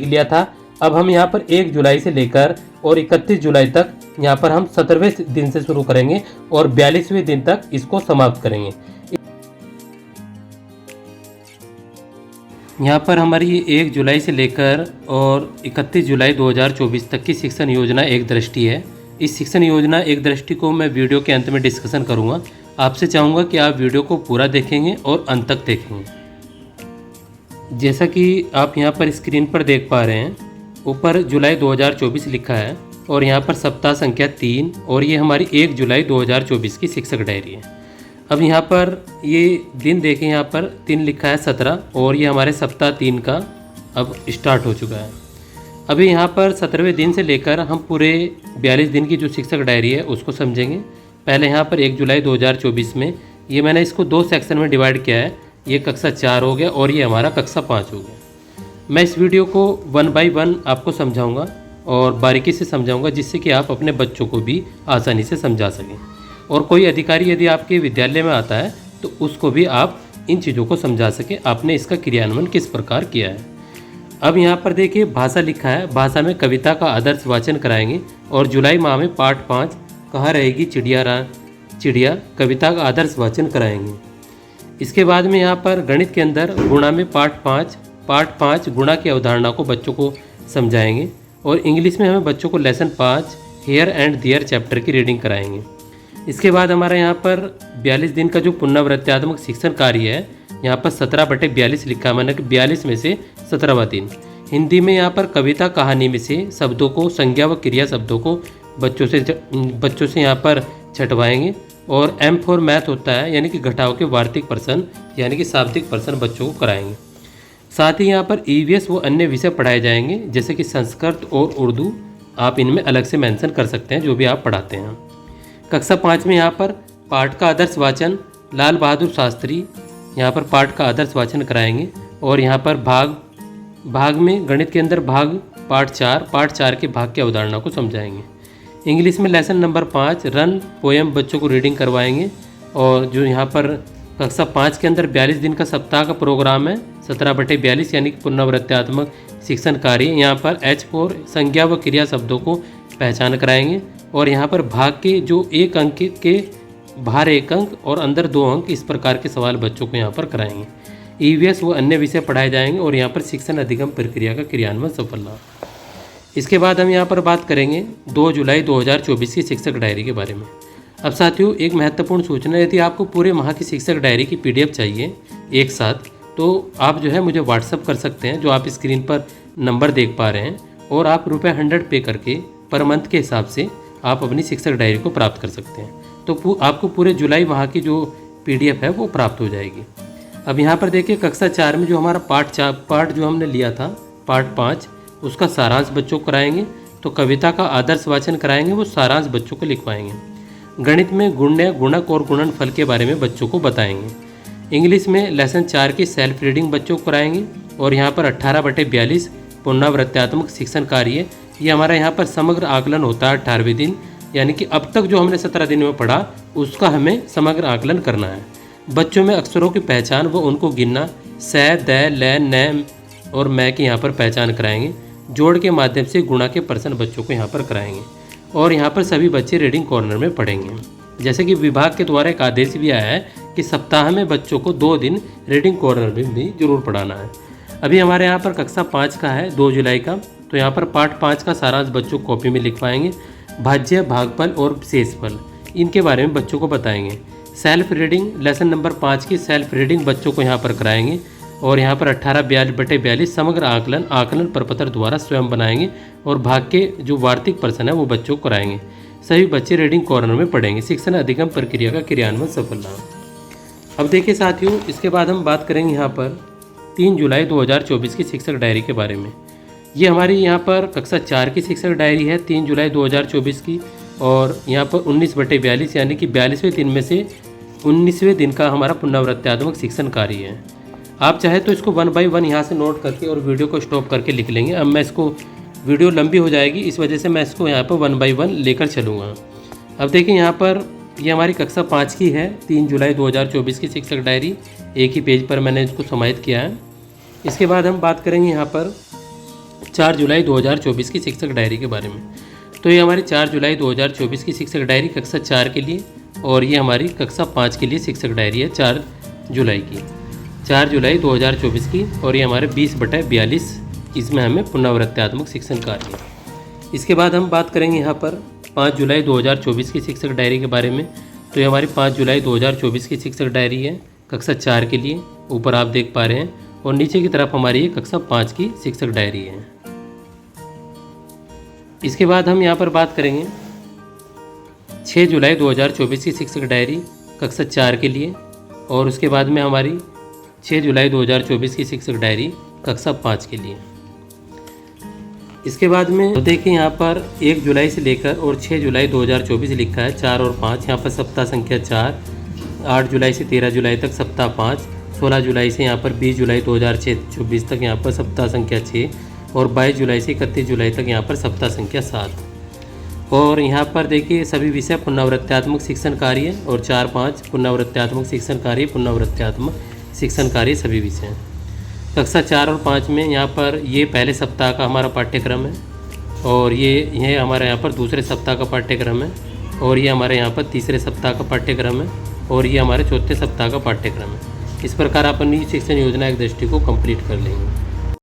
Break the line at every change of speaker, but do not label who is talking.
लिया था। अब हम यहाँ पर 1 जुलाई से लेकर और 31 जुलाई तक यहाँ पर हम 17वें दिन से शुरू करेंगे और 42वें दिन तक इसको समाप्त करेंगे। यहाँ पर हमारी 1 जुलाई से लेकर और 31 जुलाई 2024 तक की शिक्षण योजना एक दृष्टि है। इस शिक्षण योजना एक दृष्टि को मैं वीडियो के अंत में डिस्कशन करूँगा। आपसे चाहूँगा कि आप वीडियो को पूरा देखेंगे और अंत तक देखेंगे। जैसा कि आप यहाँ पर स्क्रीन पर देख पा रहे हैं, ऊपर जुलाई 2024 लिखा है और यहाँ पर सप्ताह संख्या 3 और ये हमारी 1 जुलाई 2024 की शिक्षक डायरी है। अब यहाँ पर ये दिन देखें, यहाँ पर 3 लिखा है 17 और ये हमारे सप्ताह 3 का अब स्टार्ट हो चुका है। अभी यहाँ पर 17वें दिन से लेकर हम पूरे 42 दिन की जो शिक्षक डायरी है उसको समझेंगे। पहले यहाँ पर 1 जुलाई 2024 में ये मैंने इसको 2 सेक्शन में डिवाइड किया है। ये कक्षा 4 हो गया और ये हमारा कक्षा 5 हो गया। मैं इस वीडियो को 1 बाय 1 आपको समझाऊंगा और बारीकी से समझाऊंगा, जिससे कि आप अपने बच्चों को भी आसानी से समझा सकें। और कोई अधिकारी यदि आपके विद्यालय में आता है तो उसको भी आप इन चीज़ों को समझा सकें, आपने इसका क्रियान्वयन किस प्रकार किया है। अब यहाँ पर देखिए भाषा लिखा है, भाषा में कविता का आदर्श वाचन कराएंगे और जुलाई माह में पाठ 5 कहाँ रहेगी चिड़िया कविता का आदर्श वाचन कराएंगे। इसके बाद में यहाँ पर गणित के अंदर गुणा में पाठ 5 गुणा की अवधारणा को बच्चों को समझाएंगे और इंग्लिश में हमें बच्चों को lesson 5 here and there chapter की रीडिंग कराएंगे। इसके बाद हमारा यहाँ पर 42 दिन का जो पुनरावृत्त्यात्मक शिक्षण कार्य है, यहाँ पर 17/42 लिखा है, मैंने कि 42 में से 17वां दिन। हिंदी में यहाँ पर कविता कहानी में से शब्दों को, संज्ञा व क्रिया शब्दों को बच्चों से यहाँ पर छटवाएंगे। और M फॉर मैथ होता है, यानी कि घटाव के वार्तिक प्रश्न यानी कि शाब्दिक प्रश्न बच्चों को कराएंगे। साथ ही यहाँ पर EVS व अन्य विषय पढ़ाए जाएंगे, जैसे कि संस्कृत और उर्दू। आप इनमें अलग से मेंशन कर सकते हैं जो भी आप पढ़ाते हैं। कक्षा 5 में यहाँ पर पाठ का आदर्श वाचन लाल बहादुर शास्त्री, यहाँ पर पाठ का आदर्श वाचन कराएंगे। और यहाँ पर भाग में गणित के अंदर पाठ 4 के भाग की अवधारणा को समझाएंगे। इंग्लिश में लेसन नंबर 5 रन पोएम बच्चों को रीडिंग करवाएंगे। और जो यहाँ पर कक्षा 5 के अंदर 42 दिन का सप्ताह का प्रोग्राम है, 17/42 यानी कि पुनरावृत्त्यात्मक शिक्षण कार्य। यहाँ पर H फॉर संज्ञा व क्रिया शब्दों को पहचान कराएंगे। और यहाँ पर भाग के जो 1 अंक के बाहर 1 अंक और अंदर 2 अंक, इस प्रकार के सवाल बच्चों को यहाँ पर कराएंगे। EVS व अन्य विषय पढ़ाए जाएंगे और यहाँ पर शिक्षण अधिगम प्रक्रिया का क्रियान्वयन सफल रहा। इसके बाद हम यहाँ पर बात करेंगे 2 जुलाई 2024 की शिक्षक डायरी के बारे में। अब साथियों, एक महत्वपूर्ण सूचना, यदि आपको पूरे माह की शिक्षक डायरी की PDF चाहिए एक साथ, तो आप जो है मुझे व्हाट्सअप कर सकते हैं, जो आप स्क्रीन पर नंबर देख पा रहे हैं। और आप ₹100 पे करके पर मंथ के हिसाब से आप अपनी शिक्षक डायरी को प्राप्त कर सकते हैं। तो आपको पूरे जुलाई माह की जो PDF है वो प्राप्त हो जाएगी। अब यहाँ पर देखिए कक्षा 4 में जो हमारा पाठ जो हमने लिया था, पाठ 5, उसका सारांश बच्चों को कराएंगे। तो कविता का आदर्श वाचन कराएंगे, वो सारांश बच्चों को लिखवाएंगे। गणित में गुण्य, गुणक और गुणनफल के बारे में बच्चों को बताएंगे। इंग्लिश में लेसन 4 की सेल्फ रीडिंग बच्चों को कराएंगे। और यहाँ पर 18/42 पुनरावृत्त्यात्मक शिक्षण कार्य, ये हमारा यहाँ पर समग्र आकलन होता है 18वें दिन, यानी कि अब तक जो हमने 17 दिन में पढ़ा उसका हमें समग्र आकलन करना है। बच्चों में अक्षरों की पहचान व उनको गिनना, स, द, ल, न और मैं की यहाँ पर पहचान कराएंगे। जोड़ के माध्यम से गुणा के प्रश्न बच्चों को यहाँ पर कराएंगे। और यहाँ पर सभी बच्चे रीडिंग कॉर्नर में पढ़ेंगे। जैसे कि विभाग के द्वारा एक आदेश भी आया है कि सप्ताह में बच्चों को 2 दिन रीडिंग कॉर्नर में भी जरूर पढ़ाना है। अभी हमारे यहाँ पर कक्षा 5 का है 2 जुलाई का, तो यहाँ पर पाठ 5 का सारांश बच्चों को कॉपी में लिखवाएंगे। भाज्य, भागफल और शेषफल, इनके बारे में बच्चों को बताएंगे। सेल्फ रीडिंग लेसन नंबर 5 की सेल्फ रीडिंग बच्चों को यहाँ पर कराएंगे। और यहाँ पर 18/42 समग्र आकलन प्रपत्र द्वारा स्वयं बनाएंगे। और भाग के जो वार्तिक प्रश्न है वो बच्चों को कराएंगे। सभी बच्चे रीडिंग कॉर्नर में पढ़ेंगे। शिक्षण अधिगम प्रक्रिया का क्रियान्वयन सफल रहा। अब देखिए साथियों, इसके बाद हम बात करेंगे यहाँ पर 3 जुलाई 2024 की शिक्षक डायरी के बारे में। ये हमारी यहाँ पर कक्षा 4 की शिक्षक डायरी है 3 जुलाई 2024 की। और यहाँ पर 19/42 यानी कि 42वें दिन में से 19वें दिन का हमारा पुनरावृत्त्यात्मक शिक्षण कार्य है। आप चाहे तो इसको 1 बाय 1 यहाँ से नोट करके और वीडियो को स्टॉप करके लिख लेंगे। अब मैं इसको, वीडियो लंबी हो जाएगी, इस वजह से मैं इसको यहाँ पर 1 बाय 1 लेकर चलूँगा। अब देखिए यहाँ पर ये हमारी कक्षा 5 की है 3 जुलाई 2024 की शिक्षक डायरी। एक ही पेज पर मैंने इसको समाहित किया है। इसके बाद हम बात करेंगे यहाँ पर 4 जुलाई 2024 की शिक्षक डायरी के बारे में। तो ये हमारी 4 जुलाई 2024 की शिक्षक डायरी कक्षा 4 के लिए और ये हमारी कक्षा 5 के लिए शिक्षक डायरी है 4 जुलाई की, 4 जुलाई 2024 की। और ये हमारे 20/42 इसमें हमें पुनरावृत्त्यात्मक शिक्षण कार्य है। इसके बाद हम बात करेंगे यहाँ पर 5 जुलाई 2024 की शिक्षक डायरी के बारे में। तो ये हमारी 5 जुलाई 2024 की शिक्षक डायरी है कक्षा 4 के लिए, ऊपर आप देख पा रहे हैं, और नीचे की तरफ हमारी ये कक्षा 5 की शिक्षक डायरी है। इसके बाद हम यहाँ पर बात करेंगे 6 जुलाई 2024 की शिक्षक डायरी कक्षा 4 के लिए, और उसके बाद में हमारी 6 जुलाई 2024 की शिक्षक डायरी कक्षा 5 के लिए। इसके बाद में तो देखिए यहाँ पर 1 जुलाई से लेकर और 6 जुलाई 2024 लिखा है, 4 और 5, यहाँ पर सप्ताह संख्या 4, 8 जुलाई से 13 जुलाई तक सप्ताह 5, 16 जुलाई से यहाँ पर 20 जुलाई 2024 तक यहाँ पर सप्ताह संख्या 6, और 22 जुलाई से 31 जुलाई तक यहाँ पर सप्ताह संख्या 7। और यहाँ पर देखिए सभी विषय पुनरावृत्त्यात्मक शिक्षण कार्य और 4-5 पुनरावृत्त्यात्मक शिक्षण कार्य, पुनरावृत्त्यात्मक शिक्षण कार्य सभी विषय। कक्षा 4 और 5 में यहाँ पर ये पहले सप्ताह का हमारा पाठ्यक्रम है, और ये हमारे यहाँ पर दूसरे सप्ताह का पाठ्यक्रम है, और ये हमारे यहाँ पर तीसरे सप्ताह का पाठ्यक्रम है, और ये हमारे चौथे सप्ताह का पाठ्यक्रम है। इस प्रकार अपन नई शिक्षण योजना एक दृष्टि को कंप्लीट कर लेंगे।